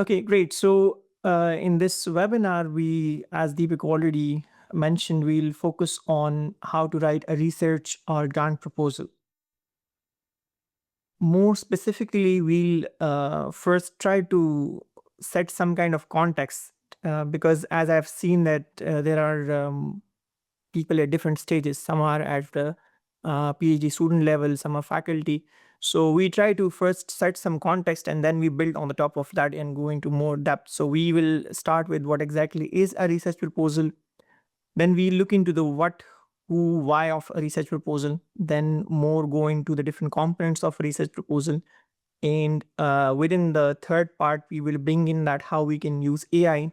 Okay, great. So in this webinar, as Deepak already mentioned, we'll focus on how to write a research or grant proposal. More specifically, we'll first try to set some kind of context because as I've seen that there are people at different stages. Some are at the PhD student level, some are faculty. So we try to first set some context and then we build on the top of that and go into more depth. So we will start with what exactly is a research proposal. Then we look into the what, who, why of a research proposal. Then more go into the different components of a research proposal. And within the third part, we will bring in that how we can use AI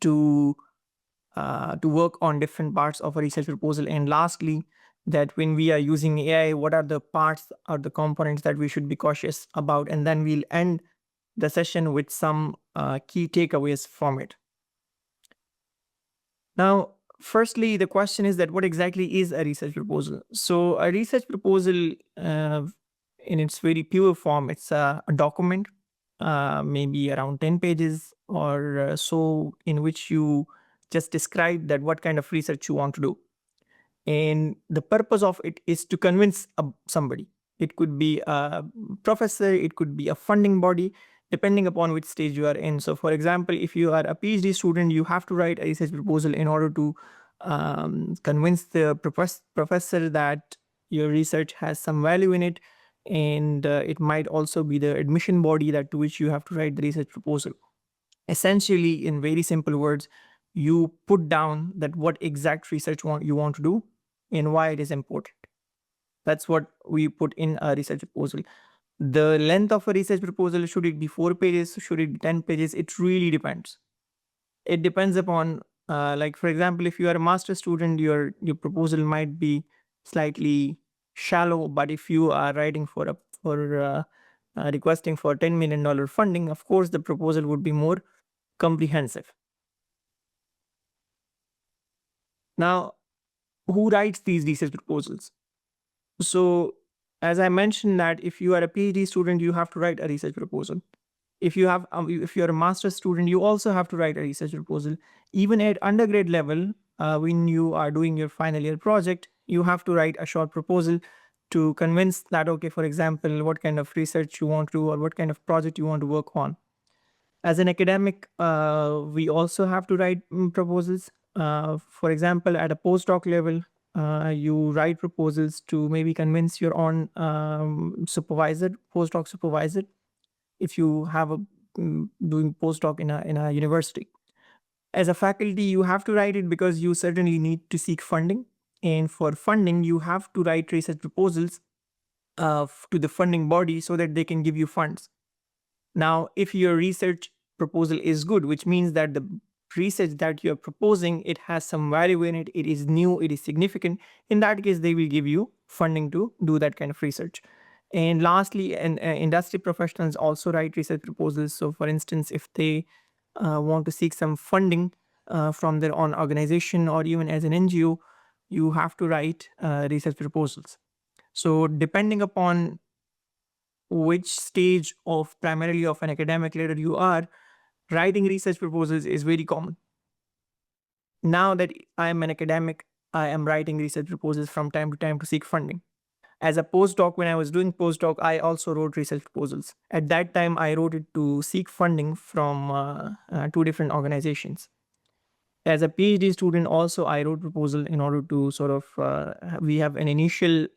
to work on different parts of a research proposal. And lastly, that when we are using AI, what are the parts or the components that we should be cautious about? And then we'll end the session with some key takeaways from it. Now, firstly, the question is that what exactly is a research proposal? So a research proposal in its very pure form, it's a document, maybe around 10 pages or so, in which you just describe that what kind of research you want to do. And the purpose of it is to convince somebody. It could be a professor, it could be a funding body, depending upon which stage you are in. So for example, if you are a PhD student, you have to write a research proposal in order to convince the professor that your research has some value in it. And it might also be the admission body that to which you have to write the research proposal. Essentially, in very simple words, you put down that what exact research you want to do and why it is important. That's what we put in a research proposal. The length of a research proposal, should it be 4 pages, should it be 10 pages? It really depends. It depends upon, like for example, if you are a master student, your proposal might be slightly shallow. But if you are writing for requesting for $10 million funding, of course, the proposal would be more comprehensive. Now, who writes these research proposals? So, as I mentioned that if you are a PhD student, you have to write a research proposal. If you are a master's student, you also have to write a research proposal. Even at undergrad level, when you are doing your final year project, you have to write a short proposal to convince that, okay, for example, what kind of research you want to do or what kind of project you want to work on. As an academic, we also have to write proposals. For example, at a postdoc level, you write proposals to maybe convince your own postdoc supervisor, if you have doing postdoc in a university. As a faculty, you have to write it because you certainly need to seek funding. And for funding, you have to write research proposals to the funding body so that they can give you funds. Now, if your research proposal is good, which means that the research that you're proposing, it has some value in it, it is new, it is significant, in that case, they will give you funding to do that kind of research. And lastly, industry professionals also write research proposals. So for instance, if they want to seek some funding from their own organization or even as an NGO, you have to write research proposals. So depending upon which stage of primarily of an academic leader you are, writing research proposals is very common. Now that I am an academic, I am writing research proposals from time to time to seek funding. As a postdoc, when I was doing postdoc, I also wrote research proposals. At that time, I wrote it to seek funding from 2 different organizations. As a PhD student, also, I wrote proposal in order to sort of, we have an initial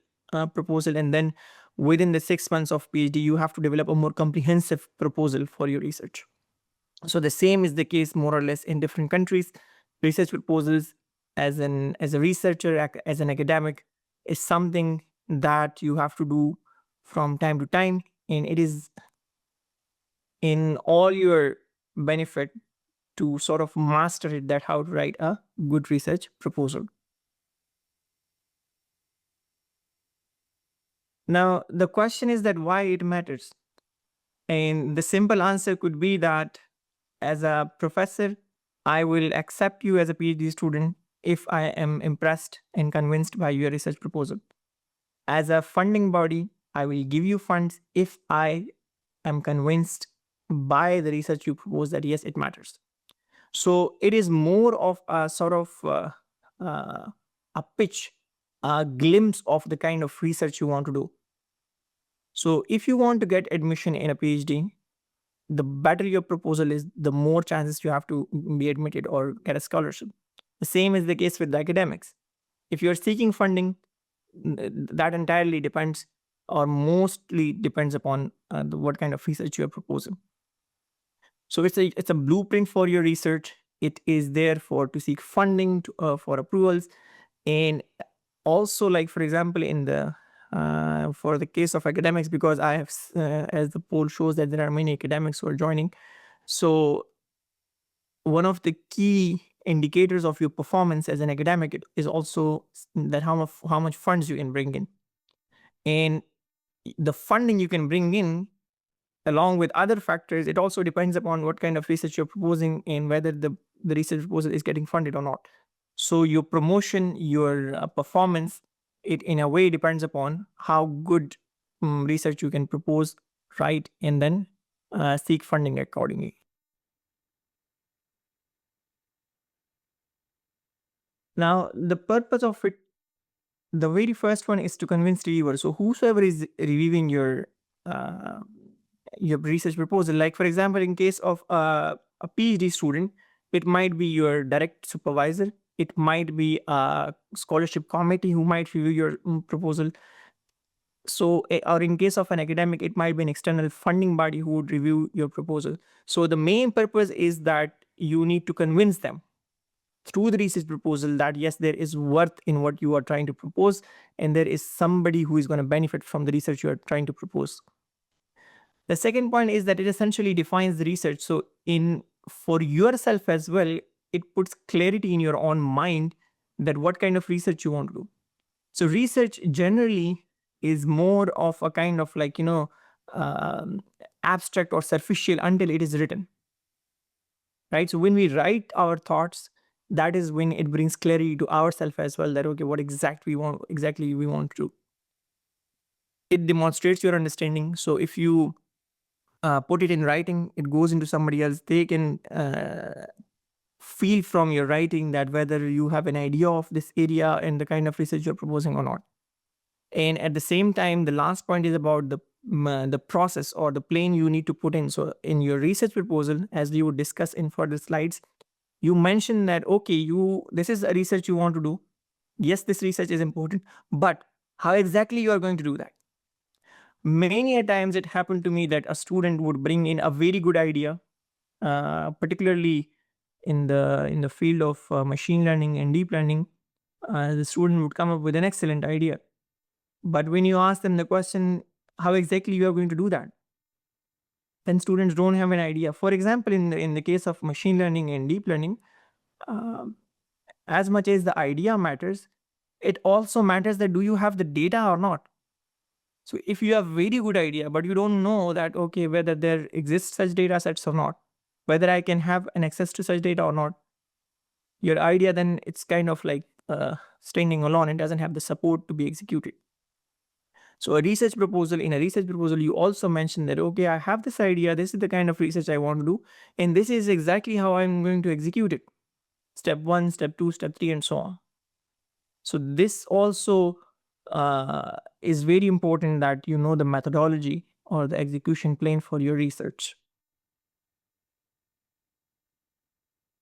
proposal, and then within the 6 months of PhD, you have to develop a more comprehensive proposal for your research. So the same is the case more or less in different countries. Research proposals as a researcher, as an academic, is something that you have to do from time to time, and it is in all your benefit to sort of master it, that how to write a good research proposal. Now, the question is that why it matters. And the simple answer could be that as a professor, I will accept you as a PhD student if I am impressed and convinced by your research proposal. As a funding body, I will give you funds if I am convinced by the research you propose that yes, it matters. So it is more of a sort of a pitch, a glimpse of the kind of research you want to do. So if you want to get admission in a PhD, the better your proposal is, the more chances you have to be admitted or get a scholarship. The same is the case with the academics. If you're seeking funding, that entirely depends or mostly depends upon what kind of research you're proposing. So it's a blueprint for your research. It is there for to seek funding for approvals, and also, like for example, in the for the case of academics, because I have as the poll shows that there are many academics who are joining. So one of the key indicators of your performance as an academic is also that how much funds you can bring in, and the funding you can bring in along with other factors, it also depends upon what kind of research you're proposing and whether the research proposal is getting funded or not. So your promotion, your performance, it in a way depends upon how good research you can propose, right, and then seek funding accordingly. Now, the purpose of it, the very first one is to convince reviewers. So whosoever is reviewing your research proposal, like for example, in case of a PhD student, it might be your direct supervisor. It might be a scholarship committee who might review your proposal. So, or in case of an academic, it might be an external funding body who would review your proposal. So the main purpose is that you need to convince them through the research proposal that yes, there is worth in what you are trying to propose, and there is somebody who is going to benefit from the research you are trying to propose. The second point is that it essentially defines the research. So in for yourself as well, it puts clarity in your own mind that what kind of research you want to do. So research generally is more of a kind of like, um, abstract or superficial until it is written, right? So when we write our thoughts, that is when it brings clarity to ourselves as well, that okay, what exactly we want to do. It demonstrates your understanding. So if you put it in writing, it goes into somebody else. They can feel from your writing that whether you have an idea of this area and the kind of research you're proposing or not. And at the same time, the last point is about the process or the plane you need to put in. So in your research proposal, as you would discuss in further slides, you mentioned that okay, this is a research you want to do. Yes, this research is important, but how exactly you are going to do that? Many a times it happened to me that a student would bring in a very good idea, particularly in the field of machine learning and deep learning. The student would come up with an excellent idea, but when you ask them the question, how exactly you are going to do that? Then students don't have an idea. For example, in the case of machine learning and deep learning, um, as much as the idea matters, it also matters that do you have the data or not. So if you have very good idea, but you don't know that, okay, whether there exists such data sets or not, whether I can have an access to such data or not, your idea then it's kind of like standing alone and doesn't have the support to be executed. So in a research proposal, you also mention that, okay, I have this idea, this is the kind of research I want to do, and this is exactly how I'm going to execute it. Step 1, step 2, step 3, and so on. So this also is very important that you know the methodology or the execution plan for your research.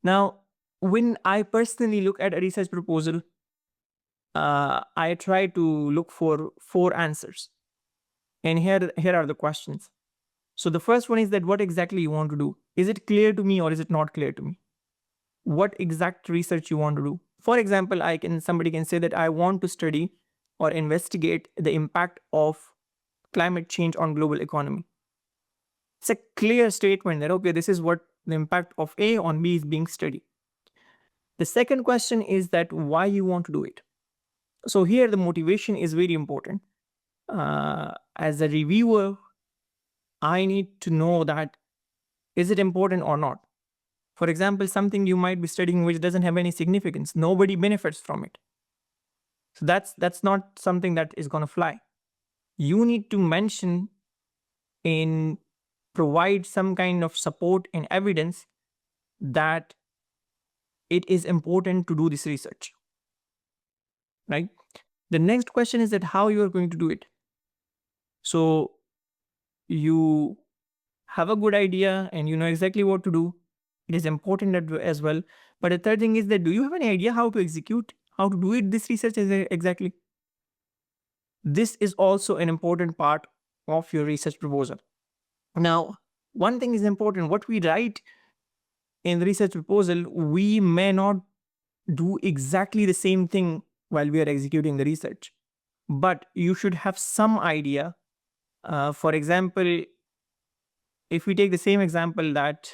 Now, when I personally look at a research proposal, I try to look for 4 answers. And here are the questions. So the first one is that what exactly you want to do? Is it clear to me or is it not clear to me? What exact research you want to do? For example, somebody can say that I want to study or investigate the impact of climate change on global economy. It's a clear statement that, okay, this is what the impact of A on B is being studied. The second question is that why you want to do it. So here the motivation is very important. As a reviewer, I need to know that is it important or not. For example, something you might be studying which doesn't have any significance, nobody benefits from it. So that's not something that is going to fly. You need to mention in provide some kind of support and evidence that it is important to do this research, right? The next question is that how you are going to do it. So you have a good idea and you know exactly what to do. It is important as well. But the third thing is that do you have any idea how to execute, how to do it, this research exactly? This is also an important part of your research proposal. Now, one thing is important, what we write in the research proposal, we may not do exactly the same thing while we are executing the research, but you should have some idea. For example, if we take the same example that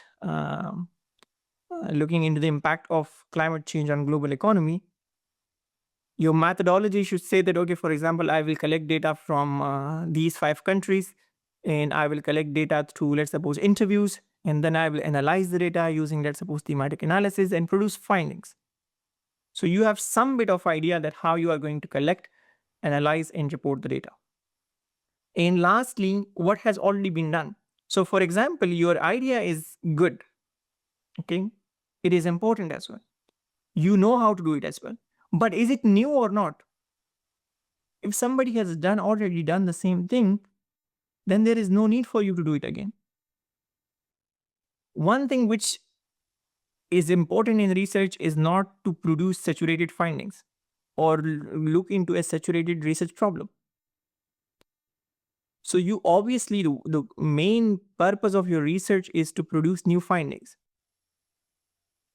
looking into the impact of climate change on global economy, your methodology should say that, okay, for example, I will collect data from these 5 countries, and I will collect data through, let's suppose, interviews, and then I will analyze the data using, let's suppose, thematic analysis and produce findings. So you have some bit of idea that how you are going to collect, analyze, and report the data. And lastly, what has already been done. So for example, your idea is good, okay? It is important as well. You know how to do it as well. But is it new or not? If somebody has already done the same thing, then there is no need for you to do it again. One thing which is important in research is not to produce saturated findings or look into a saturated research problem. So you obviously, the main purpose of your research is to produce new findings.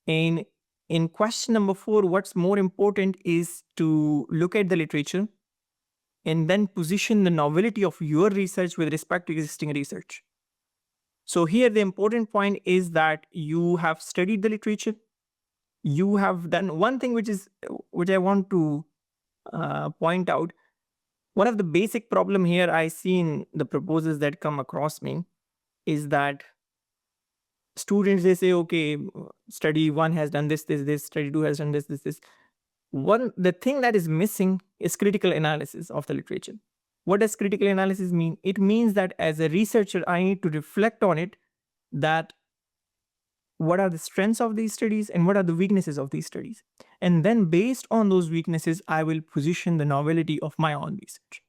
And in question number 4, what's more important is to look at the literature and then position the novelty of your research with respect to existing research. So here the important point is that you have studied the literature. You have done one thing which I want to point out. One of the basic problem here I see in the proposals that come across me is that students, they say, okay, study 1 has done this, study 2 has done this. The thing that is missing is critical analysis of the literature. What does critical analysis mean? It means that as a researcher, I need to reflect on it, that what are the strengths of these studies and what are the weaknesses of these studies. And then based on those weaknesses, I will position the novelty of my own research.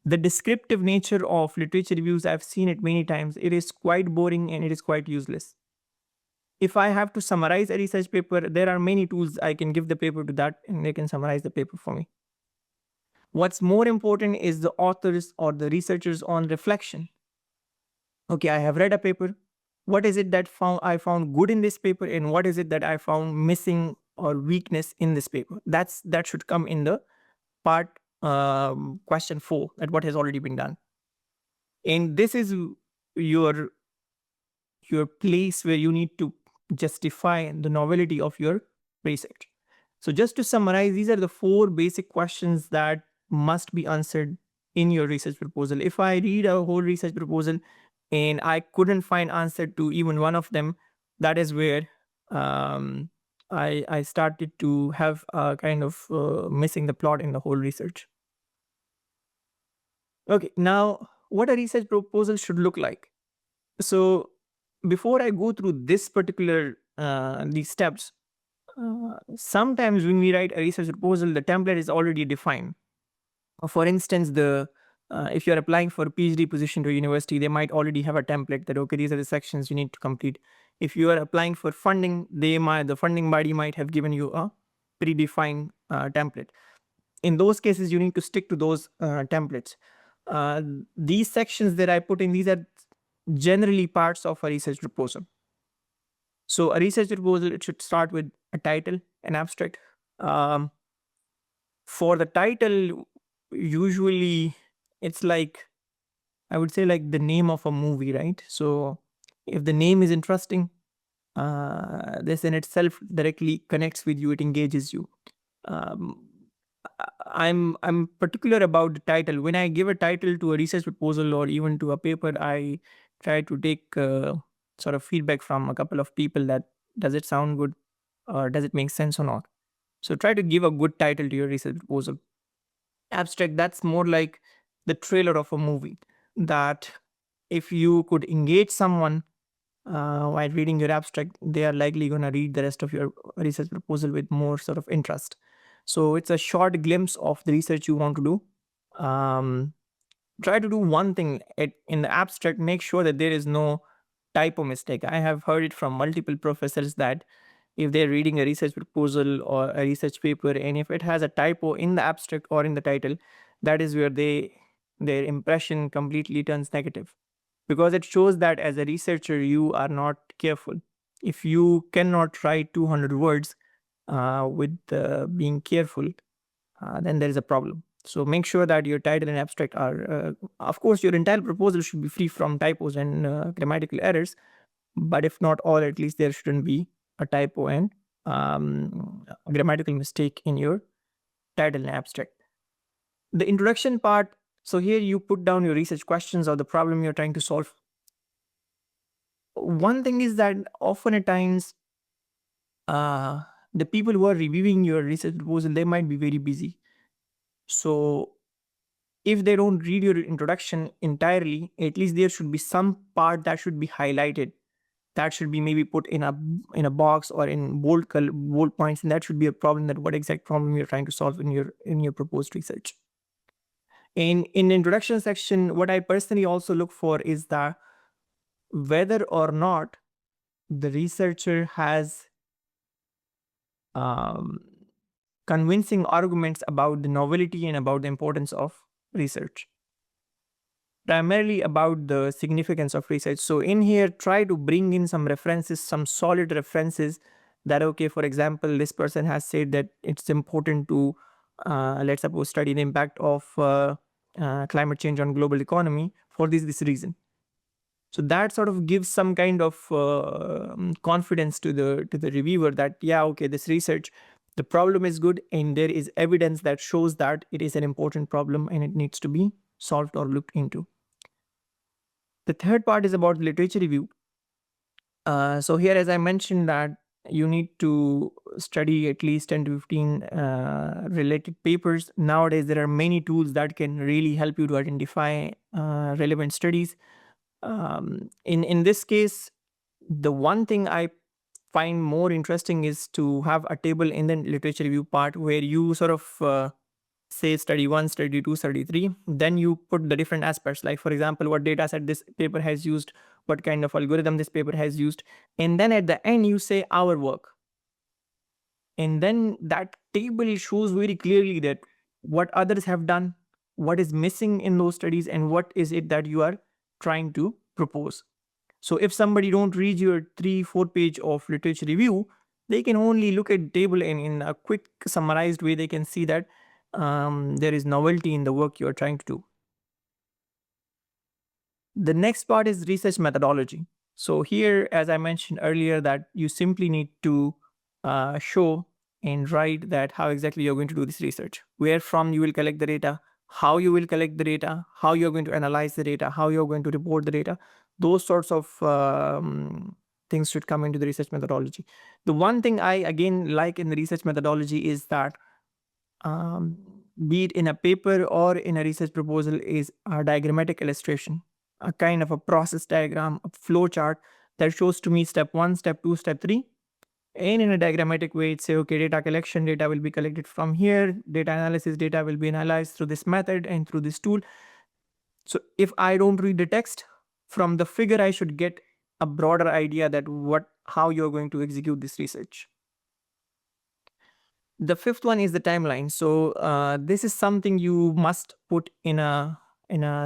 The descriptive nature of literature reviews, I've seen it many times. It is quite boring and it is quite useless. If I have to summarize a research paper, there are many tools I can give the paper to that and they can summarize the paper for me. What's more important is the authors or the researchers' own reflection. Okay, I have read a paper. What is it that I found good in this paper, and what is it that I found missing or weakness in this paper? That should come in the part question 4, that what has already been done. And this is your place where you need to justify the novelty of your research. So just to summarize, these are the 4 basic questions that must be answered in your research proposal. If I read a whole research proposal and I couldn't find answer to even one of them, that is where I started to have a kind of missing the plot in the whole research. Okay, now what a research proposal should look like. So before I go through this particular these steps, sometimes when we write a research proposal, the template is already defined. For instance, if you're applying for a PhD position to a university, they might already have a template that, okay, these are the sections you need to complete. If you are applying for funding, the funding body might have given you a predefined template. In those cases, you need to stick to those templates. These sections that I put in, these are generally parts of a research proposal. So a research proposal, it should start with a title, an abstract. For the title, usually it's like, I would say, like the name of a movie, right? So if the name is interesting, this in itself directly connects with you, it engages you. I'm particular about the title. When I give a title to a research proposal or even to a paper, I try to take sort of feedback from a couple of people that does it sound good or does it make sense or not. So try to give a good title to your research proposal. Abstract, that's more like the trailer of a movie, that if you could engage someone while reading your abstract, they are likely going to read the rest of your research proposal with more sort of interest. So it's a short glimpse of the research you want to do. Try to do one thing in the abstract. Make sure that there is no typo mistake. I have heard it from multiple professors that if they're reading a research proposal or a research paper, and if it has a typo in the abstract or in the title, that is where their impression completely turns negative, because it shows that as a researcher you are not careful. If you cannot write 200 words with being careful, then there is a problem. So make sure that your title and abstract are, of course, your entire proposal should be free from typos and grammatical errors. But if not all, at least there shouldn't be a typo and a grammatical mistake in your title and abstract. The introduction part. So here you put down your research questions or the problem you're trying to solve. One thing is that often at times, the people who are reviewing your research proposal, they might be very busy. So if they don't read your introduction entirely, at least there should be some part that should be highlighted. That should be maybe put in a box or in bold points, and that should be a problem, that what exact problem you're trying to solve in your proposed research. In the introduction section, what I personally also look for is that whether or not the researcher has convincing arguments about the novelty and about the importance of research, primarily about the significance of research. So in here, try to bring in some references, some solid references that, okay, for example, this person has said that it's important to, let's suppose, study the impact of climate change on global economy for this reason. So that sort of gives some kind of confidence to the reviewer that, yeah, okay, this research, the problem is good and there is evidence that shows that it is an important problem and it needs to be solved or looked into. The third part is about literature review. So here, as I mentioned, that you need to study at least 10 to 15 related papers. Nowadays, there are many tools that can really help you to identify relevant studies. In this case, the one thing I find more interesting is to have a table in the literature review part where you sort of say study 1, study 2, study 3, then you put the different aspects, like for example, what data set this paper has used, what kind of algorithm this paper has used, and then at the end you say our work. And then that table shows very clearly that what others have done, what is missing in those studies, and what is it that you are trying to propose. So if somebody don't read your 3-4 page of literature review, they can only look at the table and in a quick summarized way, they can see that there is novelty in the work you're trying to do. The next part is research methodology. So here, as I mentioned earlier, that you simply need to show and write that how exactly you're going to do this research, where from you will collect the data, how you will collect the data, how you're going to analyze the data, how you're going to report the data. Those sorts of things should come into the research methodology. The one thing I again like in the research methodology is that be it in a paper or in a research proposal, is a diagrammatic illustration, a kind of a process diagram, a flow chart that shows to me step 1, step 2, step 3. And in a diagrammatic way, it's say, okay, data collection, data will be collected from here, data analysis, data will be analyzed through this method and through this tool. So if I don't read the text, from the figure, I should get a broader idea that how you're going to execute this research. The fifth one is the timeline. So this is something you must put in a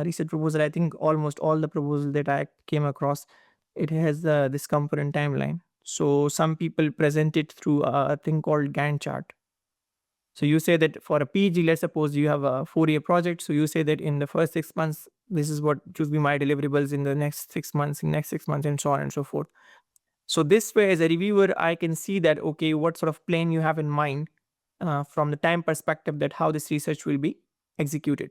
research proposal. I think almost all the proposals that I came across, it has this component timeline. So some people present it through a thing called Gantt chart. So you say that for a PhD, let's suppose you have a 4-year project. So you say that in the first 6 months, this is what should be my deliverables in the next 6 months, and so on and so forth. So this way, as a reviewer, I can see that, okay, what sort of plan you have in mind from the time perspective, that how this research will be executed.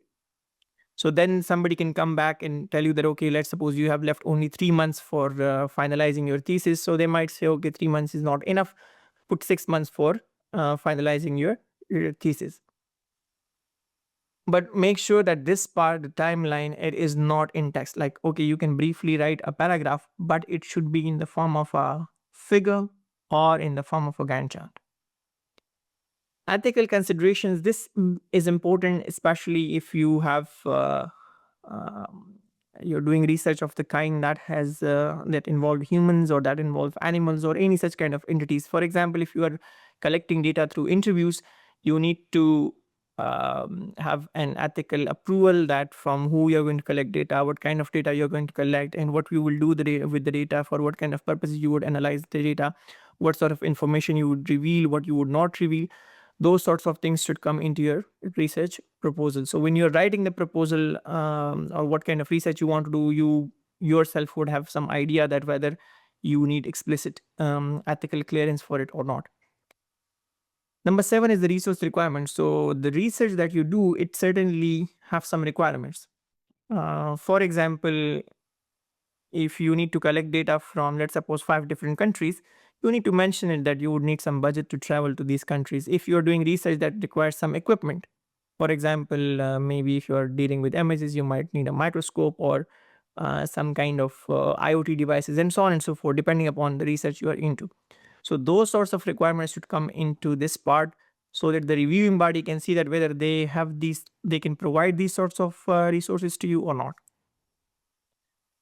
So then somebody can come back and tell you that, okay, let's suppose you have left only 3 months for finalizing your thesis. So they might say, okay, 3 months is not enough. Put 6 months for finalizing your thesis. But make sure that this part, the timeline, it is not in text. Like, okay, you can briefly write a paragraph, but it should be in the form of a figure or in the form of a Gantt chart. Ethical considerations, this is important, especially if you have um, you're doing research of the kind that has that involve humans or that involve animals or any such kind of entities. For example, if you are collecting data through interviews, you need to have an ethical approval that from who you're going to collect data, what kind of data you're going to collect, and what you will do with the data, for what kind of purposes you would analyze the data, what sort of information you would reveal, what you would not reveal. Those sorts of things should come into your research proposal. So when you're writing the proposal or what kind of research you want to do, you yourself would have some idea that whether you need explicit ethical clearance for it or not. Number 7 is the resource requirements. So the research that you do, it certainly have some requirements. For example, if you need to collect data from, let's suppose, 5 different countries, you need to mention it that you would need some budget to travel to these countries. If you're doing research that requires some equipment, for example, maybe if you're dealing with images, you might need a microscope or some kind of IoT devices and so on and so forth, depending upon the research you are into. So those sorts of requirements should come into this part so that the reviewing body can see that whether they have these, they can provide these sorts of resources to you or not.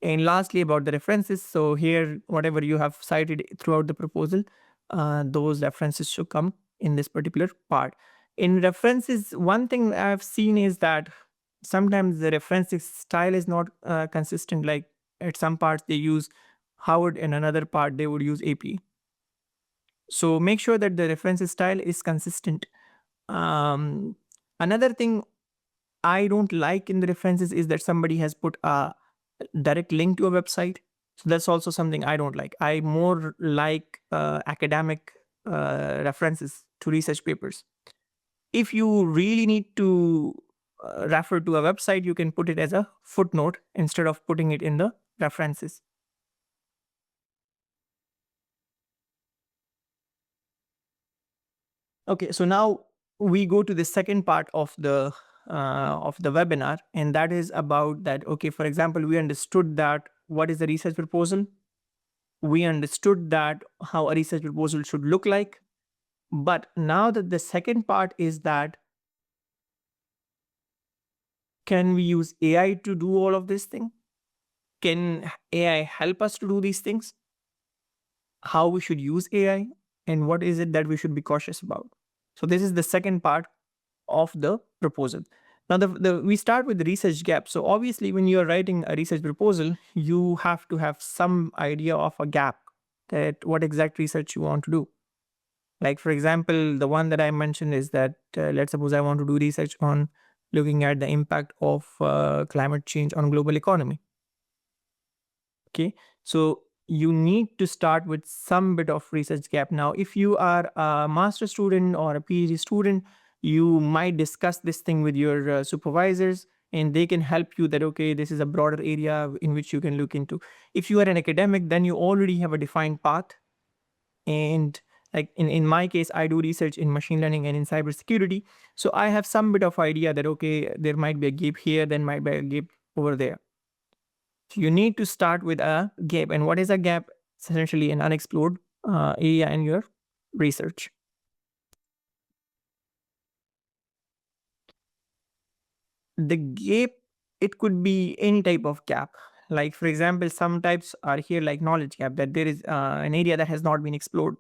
And lastly, about the references. So here, whatever you have cited throughout the proposal, those references should come in this particular part. In references, one thing I've seen is that sometimes the references style is not consistent. Like at some parts they use Howard, and another part they would use AP. So make sure that the references style is consistent. Another thing I don't like in the references is that somebody has put a direct link to a website. So that's also something I don't like. I more like academic references to research papers. If you really need to refer to a website, you can put it as a footnote instead of putting it in the references. Okay, so now we go to the second part of the webinar, and that is about that. Okay, for example, we understood that what is the research proposal. We understood that how a research proposal should look like. But now that the second part is that, can we use AI to do all of this thing? Can AI help us to do these things? How we should use AI, and what is it that we should be cautious about? So this is the second part of the proposal. Now, we start with the research gap. So obviously, when you're writing a research proposal, you have to have some idea of a gap, that what exact research you want to do. Like, for example, the one that I mentioned is that let's suppose I want to do research on looking at the impact of climate change on global economy. Okay, so you need to start with some bit of research gap. Now, if you are a master student or a PhD student, you might discuss this thing with your supervisors, and they can help you that, okay, this is a broader area in which you can look into. If you are an academic, then you already have a defined path. And like in my case, I do research in machine learning and in cybersecurity. So I have some bit of idea that, okay, there might be a gap here, then might be a gap over there. So you need to start with a gap. And what is a gap? It's essentially an unexplored area in your research. The gap, it could be any type of gap. Like, for example, some types are here like knowledge gap, that there is an area that has not been explored.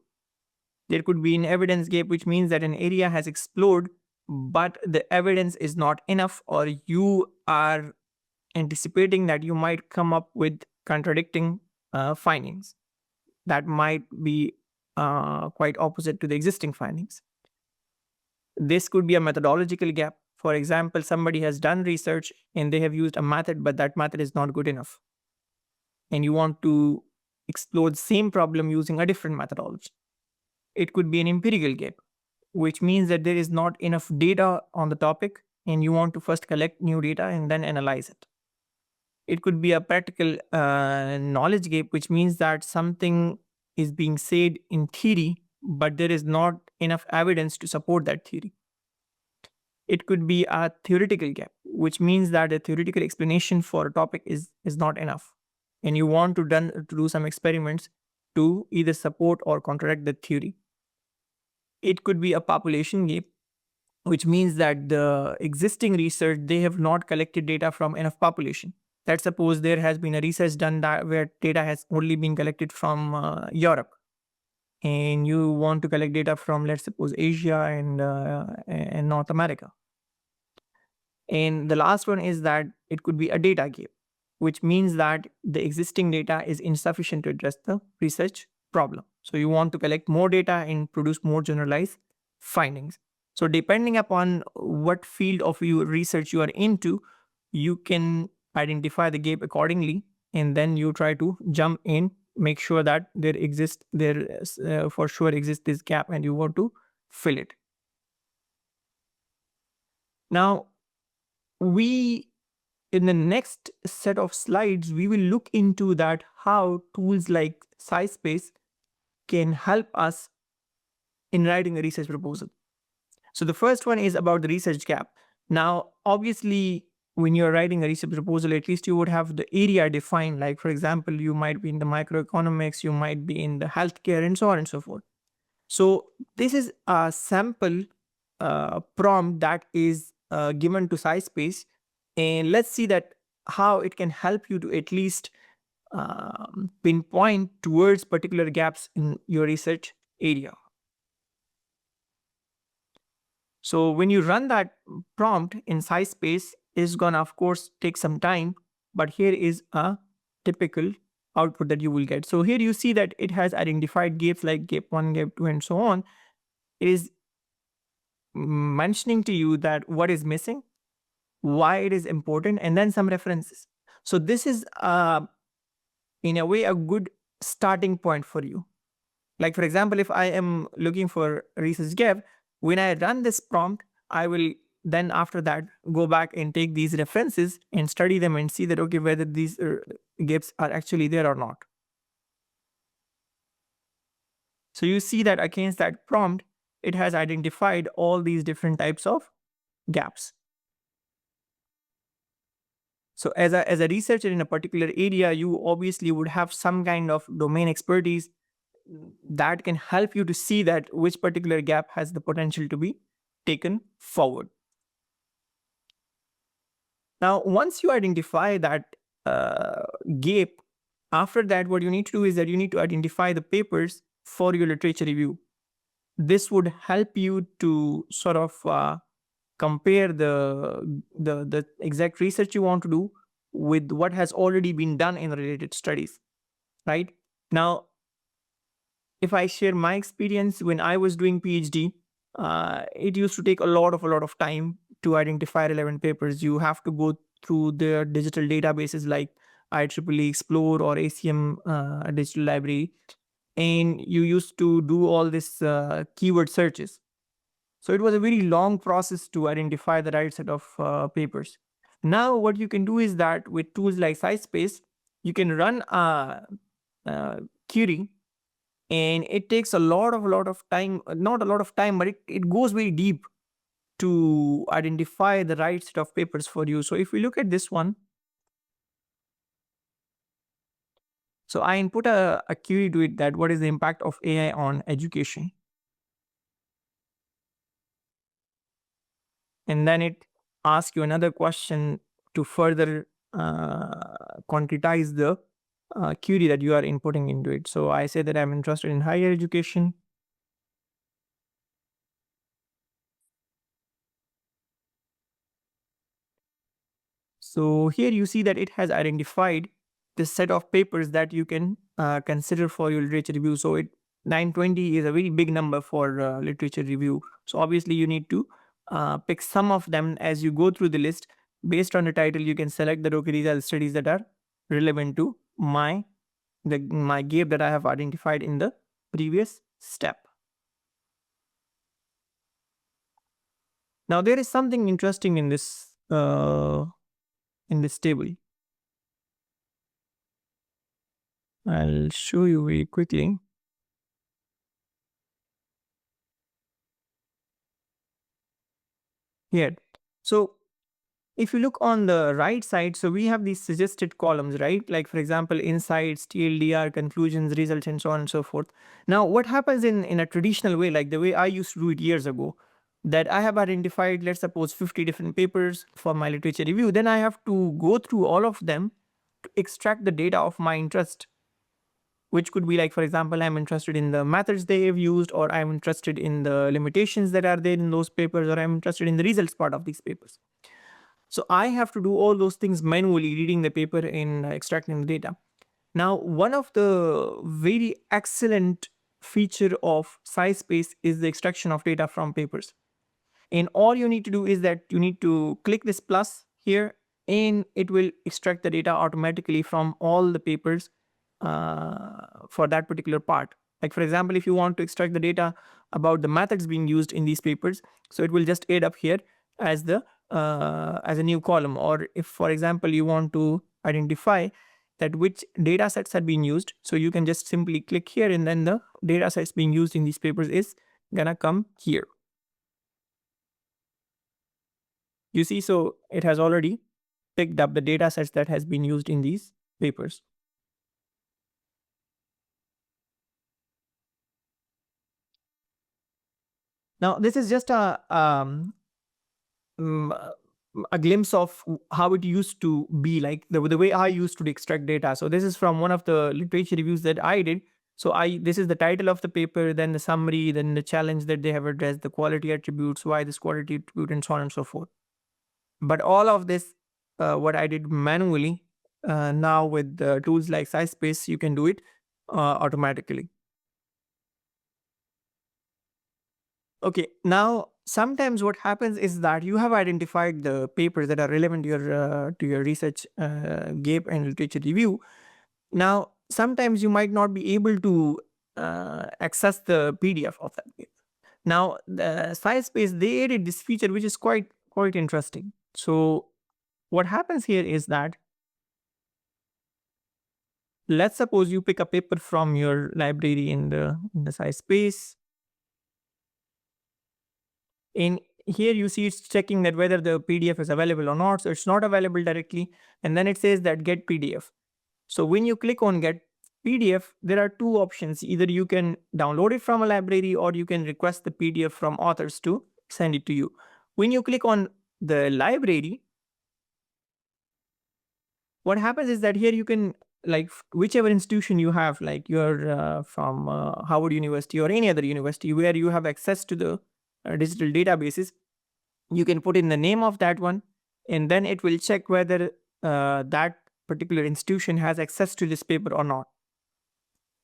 There could be an evidence gap, which means that an area has explored, but the evidence is not enough, or you are anticipating that you might come up with contradicting findings that might be quite opposite to the existing findings. This could be a methodological gap. For example, somebody has done research and they have used a method, but that method is not good enough. And you want to explore the same problem using a different methodology. It could be an empirical gap, which means that there is not enough data on the topic and you want to first collect new data and then analyze it. It could be a practical knowledge gap, which means that something is being said in theory, but there is not enough evidence to support that theory. It could be a theoretical gap, which means that a theoretical explanation for a topic is not enough, and you want to do some experiments to either support or contradict the theory. It could be a population gap, which means that the existing research, they have not collected data from enough population. Let's suppose there has been a research done that where data has only been collected from Europe, and you want to collect data from, let's suppose, Asia and North America. And the last one is that it could be a data gap, which means that the existing data is insufficient to address the research problem. So you want to collect more data and produce more generalized findings. So depending upon what field of your research you are into, you can identify the gap accordingly, and then you try to jump in, make sure that there for sure exists this gap, and you want to fill it. Now, we in the next set of slides, we will look into that how tools like SciSpace can help us in writing a research proposal. So the first one is about the research gap. Now, obviously, when you're writing a research proposal, at least you would have the area defined. Like, for example, you might be in the microeconomics, you might be in the healthcare, and so on and so forth. So this is a sample prompt that is given to SciSpace, and let's see that how it can help you to at least pinpoint towards particular gaps in your research area. So when you run that prompt in SciSpace, it's gonna of course take some time, but here is a typical output that you will get. So here you see that it has identified gaps like gap 1, gap 2, and so on. It is mentioning to you that what is missing, why it is important, and then some references. So this is in a way a good starting point for you. Like, for example, if I am looking for research gap, when I run this prompt, I will then after that go back and take these references and study them and see that, okay, whether these gaps are actually there or not. So you see that against that prompt, it has identified all these different types of gaps. So as a researcher in a particular area, you obviously would have some kind of domain expertise that can help you to see that which particular gap has the potential to be taken forward. Now, once you identify that gap, after that, what you need to do is that you need to identify the papers for your literature review. This would help you to sort of compare the exact research you want to do with what has already been done in related studies, right? Now, if I share my experience when I was doing PhD, it used to take a lot of time to identify relevant papers. You have to go through the digital databases like IEEE Explore or ACM Digital Library, and you used to do all this keyword searches. So it was a very long process to identify the right set of papers. Now, what you can do is that with tools like SciSpace, you can run a query, and it takes a lot of time, not a lot of time, but it goes very deep to identify the right set of papers for you. So if we look at this one, so I input a query to it that what is the impact of AI on education? And then it asks you another question to further concretize the query that you are inputting into it. So I say that I'm interested in higher education. So here you see that it has identified this set of papers that you can consider for your literature review. So 920 is a very big number for literature review. So obviously you need to pick some of them as you go through the list. Based on the title, you can select that, okay, these are the studies that are relevant to my gap that I have identified in the previous step. Now there is something interesting in this table. I'll show you very quickly. here. So if you look on the right side, so we have these suggested columns, right? Like for example, insights, TLDR, conclusions, results, and so on and so forth. Now, what happens in a traditional way, like the way I used to do it years ago, that I have identified, let's suppose 50 different papers for my literature review, then I have to go through all of them to extract the data of my interest, which could be like, for example, I'm interested in the methods they have used, or I'm interested in the limitations that are there in those papers, or I'm interested in the results part of these papers. So I have to do all those things manually, reading the paper and extracting the data. Now, one of the very excellent feature of SciSpace is the extraction of data from papers. And all you need to do is that you need to click this plus here, and it will extract the data automatically from all the papers for that particular part. Like for example, if you want to extract the data about the methods being used in these papers, so it will just add up here as the as a new column. Or if, for example, you want to identify that which data sets have been used, so you can just simply click here, and then the data sets being used in these papers is gonna come here. You see, so it has already picked up the data sets that has been used in these papers. Now, this is just mm, a glimpse of how it used to be, like the way I used to extract data. So this is from one of the literature reviews that I did. So this is the title of the paper, then the summary, then the challenge that they have addressed, the quality attributes, why this quality attribute, and so on and so forth. But all of this, what I did manually, now with tools like SciSpace, you can do it automatically. Okay, now sometimes what happens is that you have identified the papers that are relevant to your research gap and literature review. Now, sometimes you might not be able to access the PDF of that paper. Now, the SciSpace, they added this feature which is quite interesting. So what happens here is that, let's suppose you pick a paper from your library in the SciSpace. In here you see it's checking that whether the PDF is available or not. So it's not available directly. And then it says that get PDF. So when you click on get PDF, there are two options. Either you can download it from a library, or you can request the PDF from authors to send it to you. When you click on the library, what happens is that here you can, like whichever institution you have, like you're from Harvard University or any other university where you have access to the digital databases, you can put in the name of that one, and then it will check whether that particular institution has access to this paper or not.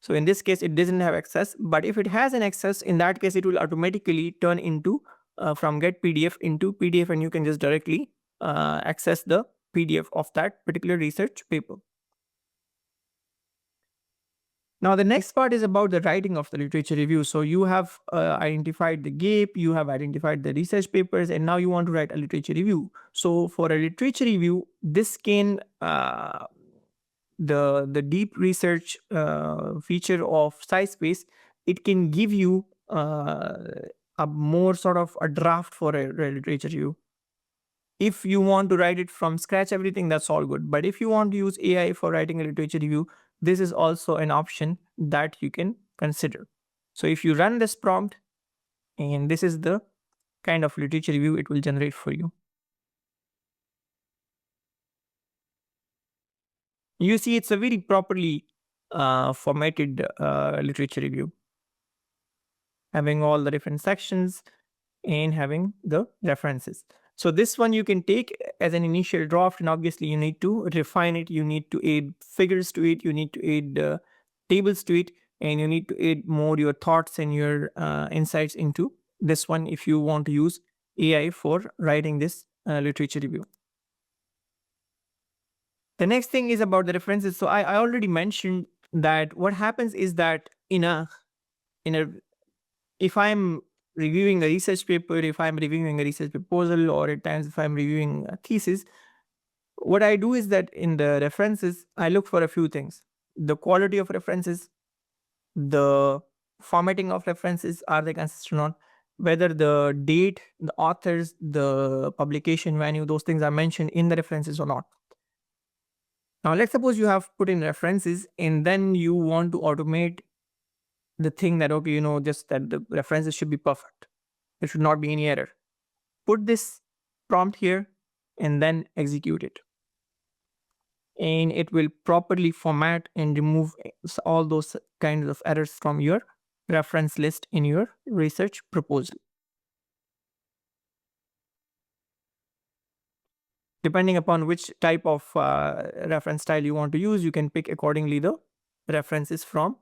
So in this case, it doesn't have access, but if it has an access, in that case, it will automatically turn into from get PDF into PDF, and you can just directly access the PDF of that particular research paper. Now, the next part is about the writing of the literature review. So you have identified the gap, you have identified the research papers, and now you want to write a literature review. So for a literature review, this can the deep research feature of SciSpace, it can give you a more sort of a draft for a literature review. If you want to write it from scratch, everything, that's all good. But if you want to use AI for writing a literature review, this is also an option that you can consider. So if you run this prompt, and this is the kind of literature review it will generate for you. You see, it's a very properly formatted literature review, having all the different sections and having the references. So this one you can take as an initial draft, and obviously you need to refine it. You need to add figures to it. You need to add tables to it, and you need to add more your thoughts and your insights into this one if you want to use AI for writing this literature review. The next thing is about the references. So I already mentioned that what happens is that in a if I'm reviewing a research paper, if I'm reviewing a research proposal, or at times if I'm reviewing a thesis, what I do is that in the references, I look for a few things. The quality of references, the formatting of references, are they consistent or not? whether the date, the authors, the publication venue, those things are mentioned in the references or not. Now, let's suppose you have put in references and then you want to automate the thing that, okay, just that the references should be perfect. There should not be any error. Put this prompt here and then execute it. And it will properly format and remove all those kinds of errors from your reference list in your research proposal. Depending upon which type of reference style you want to use, you can pick accordingly the references from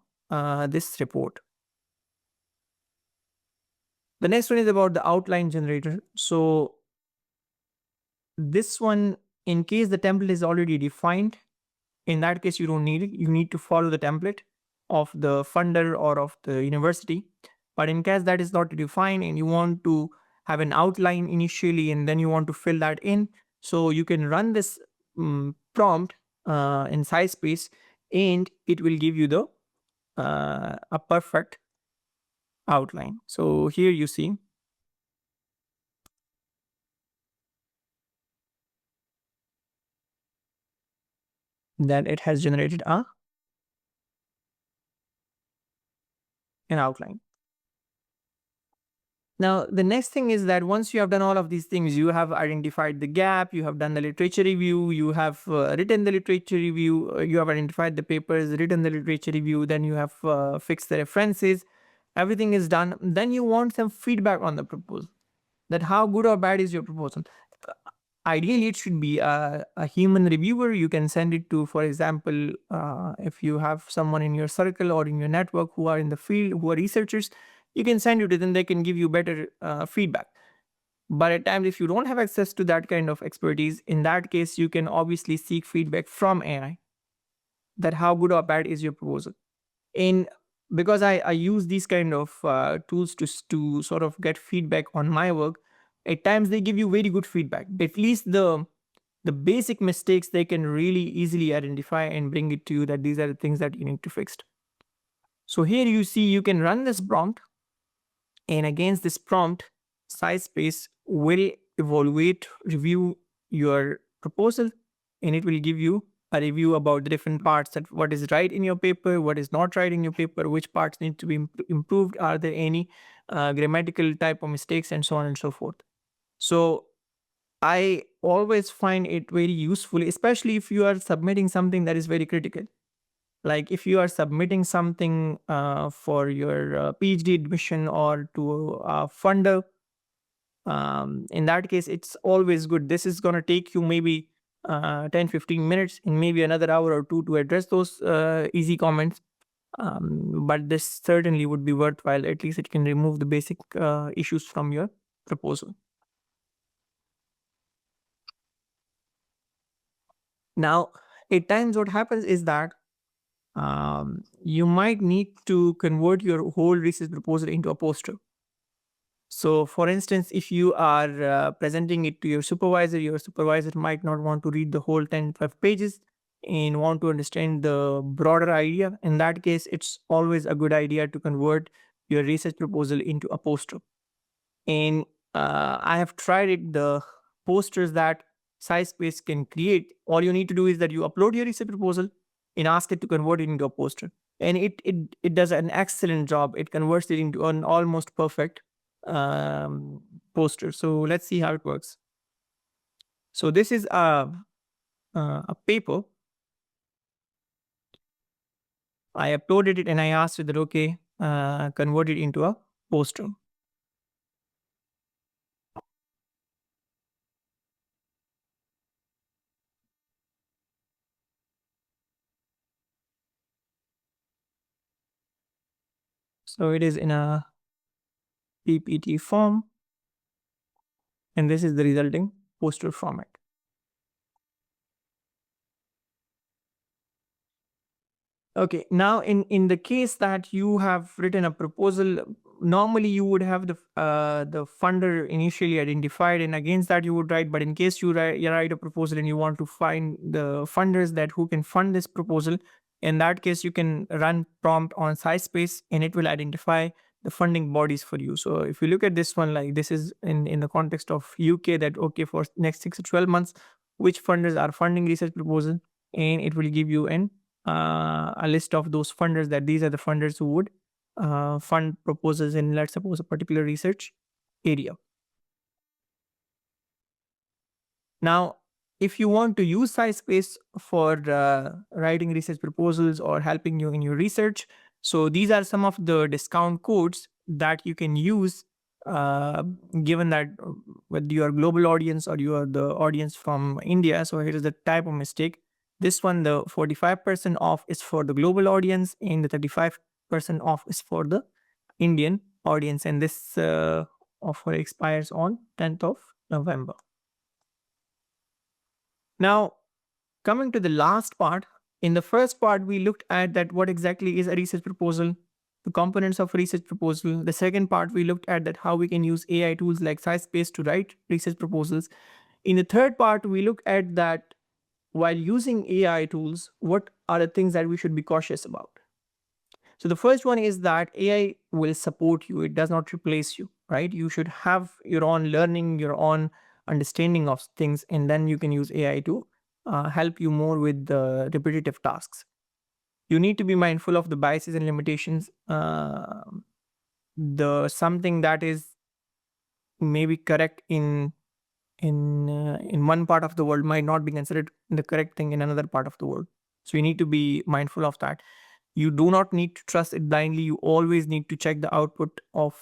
this report. The next one is about the outline generator. So this one, in case the template is already defined, in that case, you don't need it. You need to follow the template of the funder or of the university. But in case that is not defined and you want to have an outline initially and then you want to fill that in, so you can run this prompt in SciSpace and it will give you the a perfect outline. So here you see that it has generated an outline. Now, the next thing is that once you have done all of these things, you have identified the gap, you have done the literature review, you have written the literature review, you have identified the papers, written the literature review, then you have fixed the references, everything is done. Then you want some feedback on the proposal, that how good or bad is your proposal. Ideally, it should be a human reviewer. You can send it to, for example, if you have someone in your circle or in your network who are in the field, who are researchers, you can send it to them. They can give you better feedback. But at times, if you don't have access to that kind of expertise, in that case, you can obviously seek feedback from AI, that how good or bad is your proposal. And because I use these kind of tools to sort of get feedback on my work, at times they give you very good feedback. At least the basic mistakes they can really easily identify and bring it to you, that these are the things that you need to fix. So here you see you can run this prompt, and against this prompt, SciSpace will evaluate, review your proposal, and it will give you a review about the different parts, that what is right in your paper, what is not right in your paper, which parts need to be improved, are there any grammatical type of mistakes, and so on and so forth. So I always find it very useful, especially if you are submitting something that is very critical. Like if you are submitting something for your PhD admission or to a funder, in that case, it's always good. This is going to take you maybe 10-15 minutes and maybe another hour or two to address those easy comments. But this certainly would be worthwhile. At least it can remove the basic issues from your proposal. Now, at times what happens is that you might need to convert your whole research proposal into a poster. So for instance, if you are presenting it to your supervisor might not want to read the whole 10-12 pages and want to understand the broader idea. In that case, it's always a good idea to convert your research proposal into a poster. And I have tried it, the posters that SciSpace can create. All you need to do is that you upload your research proposal and ask it to convert it into a poster. And it does an excellent job. It converts it into an almost perfect poster. So let's see how it works. So this is a paper. I uploaded it and I asked it that, okay, convert it into a poster. So it is in a PPT form, and this is the resulting poster format. Okay, now in the case that you have written a proposal, normally you would have the funder initially identified, and against that you would write. But in case you write a proposal and you want to find the funders that who can fund this proposal, in that case you can run prompt on SciSpace and it will identify the funding bodies for you. So if you look at this one, like this is in the context of UK, that okay, for next 6 to 12 months, which funders are funding research proposal, and it will give you a list of those funders, that these are the funders who would fund proposals in, let's suppose, a particular research area. Now, if you want to use SciSpace for writing research proposals or helping you in your research, so these are some of the discount codes that you can use, given that whether you are a global audience or you are the audience from India. So here is the type of mistake. This one, the 45% off is for the global audience, and the 35% off is for the Indian audience. And this offer expires on 10th of November. Now, coming to the last part, in the first part, we looked at that what exactly is a research proposal, the components of a research proposal. The second part, we looked at that how we can use AI tools like SciSpace to write research proposals. In the third part, we look at that while using AI tools, what are the things that we should be cautious about? So the first one is that AI will support you. It does not replace you, right? You should have your own learning, your own understanding of things, and then you can use AI to help you more with the repetitive tasks. You need to be mindful of the biases and limitations. The something that is maybe correct in one part of the world might not be considered the correct thing in another part of the world. So you need to be mindful of that. You do not need to trust it blindly. You always need to check the output of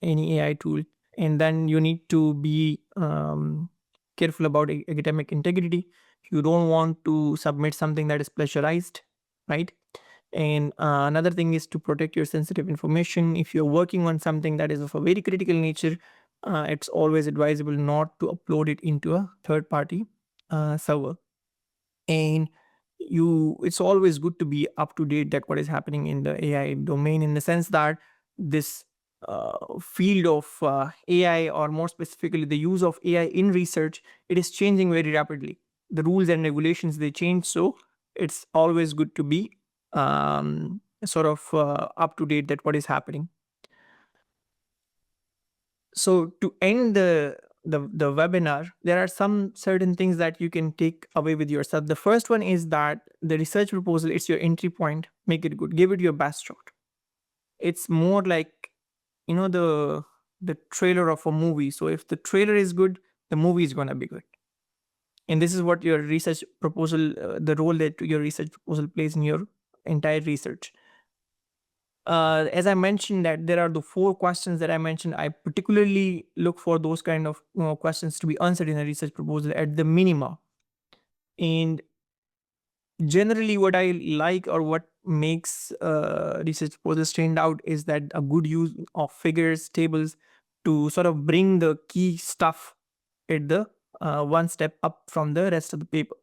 any AI tool. And then you need to be careful about academic integrity. You don't want to submit something that is plagiarized, right? And another thing is to protect your sensitive information. If you're working on something that is of a very critical nature, it's always advisable not to upload it into a third party server. And it's always good to be up to date that what is happening in the AI domain, in the sense that this field of AI, or more specifically the use of AI in research, it is changing very rapidly. The rules and regulations, they change, so it's always good to be sort of up to date that what is happening. So to end the webinar, there are some certain things that you can take away with yourself. The first one is that the research proposal, it's your entry point. Make it good. Give it your best shot. It's more like, the trailer of a movie. So if the trailer is good, the movie is going to be good. And this is what your research proposal, the role that your research proposal plays in your entire research. As I mentioned, that there are the 4 questions that I mentioned. I particularly look for those kind of questions to be answered in a research proposal at the minima. And generally, what I like, or what makes research proposals stand out, is that a good use of figures, tables, to sort of bring the key stuff at the one step up from the rest of the paper.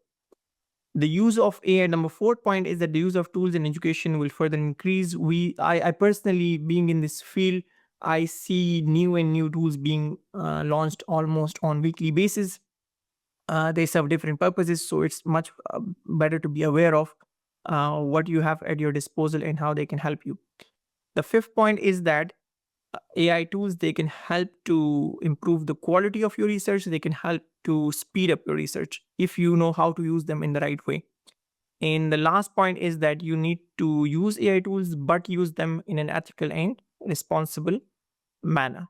The use of AI, number 4 point, is that the use of tools in education will further increase. I personally, being in this field, I see new tools being launched almost on weekly basis. They serve different purposes, so it's much better to be aware of what you have at your disposal and how they can help you. The 5th point is that AI tools, they can help to improve the quality of your research. They can help to speed up your research if you know how to use them in the right way. And the last point is that you need to use AI tools, but use them in an ethical and responsible manner.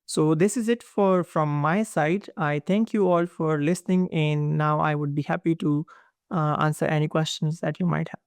So this is it from my side. I thank you all for listening, and now I would be happy to answer any questions that you might have.